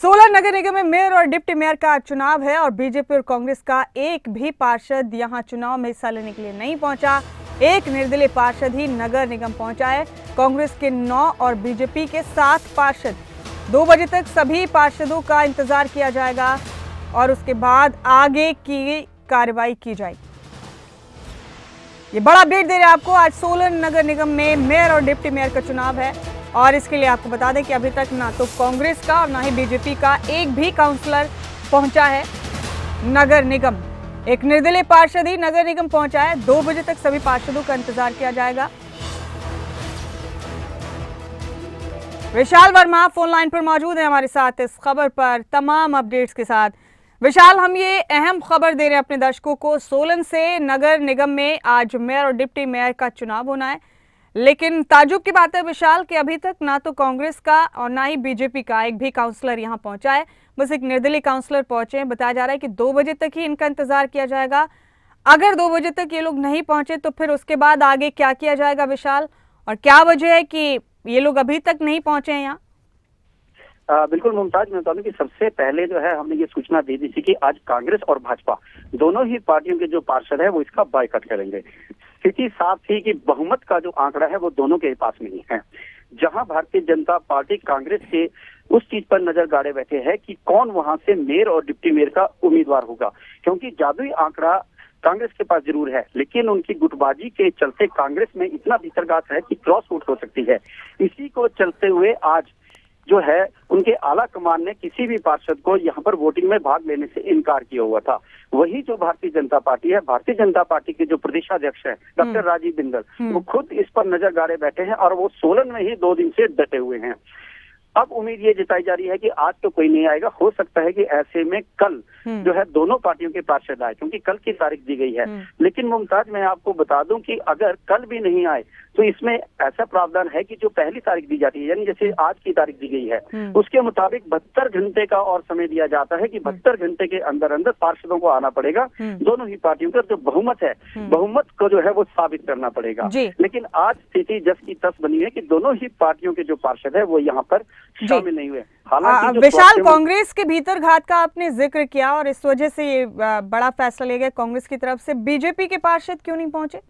सोलन नगर निगम में मेयर और deputy mayor का चुनाव है और बीजेपी और कांग्रेस का एक भी पार्षद यहां चुनाव में हिस्सा लेने के लिए नहीं पहुंचा। एक निर्दलीय पार्षद ही नगर निगम पहुंचा है। कांग्रेस के 9 और बीजेपी के 7 पार्षद। 2 बजे तक सभी पार्षदों का इंतजार किया जाएगा और उसके बाद आगे की कार्रवाई की जाएगी। ये बड़ा अपडेट दे रहे हैं आपको। आज सोलन नगर निगम में मेयर और डिप्टी मेयर का चुनाव है और इसके लिए आपको बता दें कि अभी तक ना तो कांग्रेस का और ना ही बीजेपी का एक भी काउंसलर पहुंचा है नगर निगम। एक निर्दलीय पार्षद ही नगर निगम पहुंचा है। 2 बजे तक सभी पार्षदों का इंतजार किया जाएगा। विशाल वर्मा फोन लाइन पर मौजूद है हमारे साथ इस खबर पर तमाम अपडेट्स के साथ। विशाल, हम ये अहम खबर दे रहे हैं अपने दर्शकों को। सोलन से नगर निगम में आज मेयर और डिप्टी मेयर का चुनाव होना है, लेकिन ताजुब की बात है विशाल कि अभी तक ना तो कांग्रेस का और ना ही बीजेपी का एक भी काउंसलर यहां पहुंचा है। बस एक निर्दलीय काउंसलर पहुंचे हैं। बताया जा रहा है कि 2 बजे तक ही इनका इंतजार किया जाएगा। अगर 2 बजे तक ये लोग नहीं पहुंचे तो फिर उसके बाद आगे क्या किया जाएगा विशाल, और क्या वजह है कि ये लोग अभी तक नहीं पहुंचे हैं यहाँ? बिल्कुल मुमताज, मैं बता दूं कि सबसे पहले जो है हमने ये सूचना दे दी थी कि आज कांग्रेस और भाजपा दोनों ही पार्टियों के जो पार्षद है वो इसका बायकॉट करेंगे। स्थिति साफ थी कि बहुमत का जो आंकड़ा है वो दोनों के पास में ही है। जहां भारतीय जनता पार्टी कांग्रेस के उस चीज पर नजर गाड़े बैठे है कि कौन वहां से मेयर और डिप्टी मेयर का उम्मीदवार होगा, क्योंकि जादुई आंकड़ा कांग्रेस के पास जरूर है, लेकिन उनकी गुटबाजी के चलते कांग्रेस में इतना भीतरघात है कि क्रॉस वोट हो सकती है। इसी को चलते हुए आज जो है उनके आला कमान ने किसी भी पार्षद को यहाँ पर वोटिंग में भाग लेने से इनकार किया हुआ था। वही जो भारतीय जनता पार्टी है, भारतीय जनता पार्टी के जो प्रदेशाध्यक्ष है डॉक्टर राजीव बिंदल, वो खुद इस पर नजर गाड़े बैठे हैं और वो सोलन में ही 2 दिन से डटे हुए हैं। अब उम्मीद ये जताई जा रही है कि आज तो कोई नहीं आएगा। हो सकता है कि ऐसे में कल जो है दोनों पार्टियों के पार्षद आए, क्योंकि कल की तारीख दी गई है। लेकिन मुमताज, मैं आपको बता दूं कि अगर कल भी नहीं आए तो इसमें ऐसा प्रावधान है कि जो पहली तारीख दी जाती है, यानी जैसे आज की तारीख दी गई है, उसके मुताबिक 72 घंटे का और समय दिया जाता है कि 72 घंटे के अंदर अंदर पार्षदों को आना पड़ेगा। दोनों ही पार्टियों का जो बहुमत है, बहुमत को जो है वो साबित करना पड़ेगा। लेकिन आज स्थिति जस की तस बनी है कि दोनों ही पार्टियों के जो पार्षद है वो यहाँ पर शामिल नहीं हुए। हालांकि विशाल, कांग्रेस के भीतर घात का आपने जिक्र किया और इस वजह से ये बड़ा फैसला लिया गया कांग्रेस की तरफ से। बीजेपी के पार्षद क्यों नहीं पहुंचे?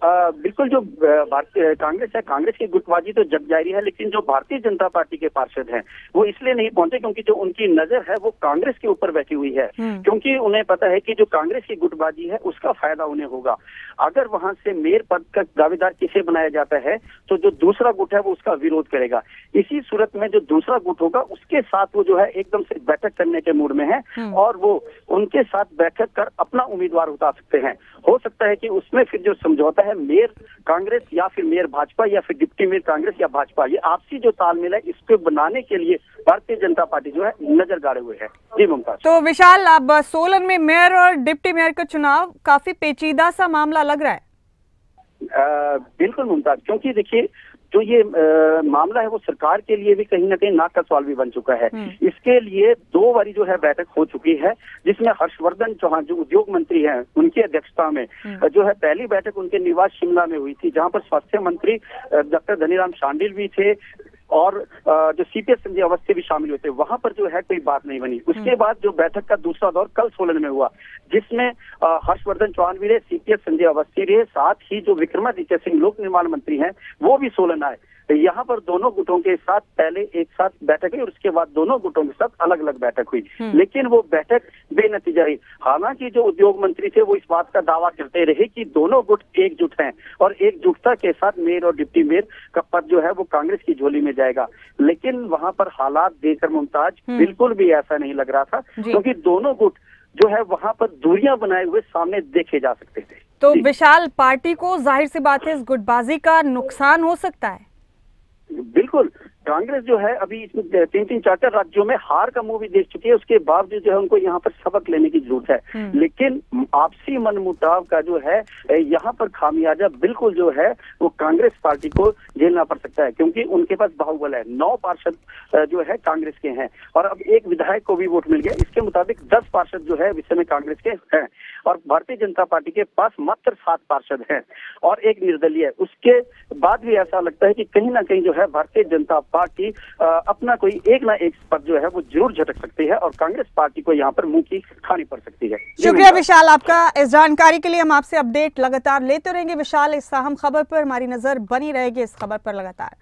बिल्कुल, जो भारतीय कांग्रेस है, कांग्रेस की गुटबाजी तो जग जारी है, लेकिन जो भारतीय जनता पार्टी के पार्षद हैं वो इसलिए नहीं पहुंचे क्योंकि जो उनकी नजर है वो कांग्रेस के ऊपर बैठी हुई है। क्योंकि उन्हें पता है कि जो कांग्रेस की गुटबाजी है उसका फायदा उन्हें होगा। अगर वहां से मेयर पद का दावेदार किसे बनाया जाता है तो जो दूसरा गुट है वो उसका विरोध करेगा। इसी सूरत में जो दूसरा गुट होगा उसके साथ वो जो है एकदम से बैठक करने के मूड में है और वो उनके साथ बैठक कर अपना उम्मीदवार उतार सकते हैं। हो सकता है कि उसमें फिर जो समझौता है मेयर कांग्रेस या फिर मेयर भाजपा या फिर डिप्टी मेयर कांग्रेस या भाजपा, ये आपसी जो तालमेल है इसको बनाने के लिए भारतीय जनता पार्टी जो है नजर गाड़े हुए है। जी मुमताज। तो विशाल, अब सोलन में मेयर और डिप्टी मेयर का चुनाव काफी पेचीदा सा मामला लग रहा है। बिल्कुल मुमताज, क्योंकि देखिए जो ये मामला है वो सरकार के लिए भी कहीं ना कहीं नाक का सवाल भी बन चुका है। इसके लिए 2 बारी जो है बैठक हो चुकी है, जिसमें हर्षवर्धन चौहान जो उद्योग मंत्री हैं उनकी अध्यक्षता में जो है पहली बैठक उनके निवास शिमला में हुई थी, जहां पर स्वास्थ्य मंत्री डॉक्टर धनीराम शांडिल भी थे और जो सीपीएस संजय अवस्थी भी शामिल हुए थे। वहां पर जो है कोई बात नहीं बनी। उसके बाद जो बैठक का दूसरा दौर कल सोलन में हुआ, जिसमें हर्षवर्धन चौहान भी रहे, सीपीएस संजय अवस्थी रहे, साथ ही जो विक्रमादित्य सिंह लोक निर्माण मंत्री हैं वो भी सोलन आए। यहाँ पर दोनों गुटों के साथ पहले एक साथ बैठक हुई और उसके बाद दोनों गुटों के साथ अलग अलग बैठक हुई, लेकिन वो बैठक बेनतीजा रही। हालांकि जो उद्योग मंत्री थे वो इस बात का दावा करते रहे कि दोनों गुट एकजुट हैं और एकजुटता के साथ मेयर और डिप्टी मेयर का पद जो है वो कांग्रेस की झोली में जाएगा। लेकिन वहां पर हालात देखकर मुमताज बिल्कुल भी ऐसा नहीं लग रहा था, क्योंकि दोनों गुट जो है वहां पर दूरियां बनाए हुए सामने देखे जा सकते थे। तो विशाल, पार्टी को जाहिर सी बात है इस गुटबाजी का नुकसान हो सकता है। बिल्कुल, कांग्रेस जो है अभी 3-4 राज्यों में हार का मुंह भी देख चुकी है, उसके बावजूद जो है उनको यहाँ पर सबक लेने की जरूरत है। लेकिन आपसी मनमुटाव का जो है यहाँ पर खामियाजा बिल्कुल जो है वो कांग्रेस पार्टी को झेलना पड़ सकता है, क्योंकि उनके पास बाहुबल है। 9 पार्षद जो है कांग्रेस के हैं और अब एक विधायक को भी वोट मिल गया। इसके मुताबिक 10 पार्षद जो है विषय में कांग्रेस के हैं और भारतीय जनता पार्टी के पास मात्र 7 पार्षद हैं और एक निर्दलीय है। उसके बाद भी ऐसा लगता है कि कहीं ना कहीं जो है भारतीय जनता पार्टी अपना कोई एक ना एक पद जो है वो जरूर झटक सकती है और कांग्रेस पार्टी को यहाँ पर मुंह की खानी पड़ सकती है। शुक्रिया विशाल आपका इस जानकारी के लिए। हम आपसे अपडेट लगातार लेते रहेंगे विशाल। इस अहम खबर पर हमारी नजर बनी रहेगी, इस खबर पर लगातार।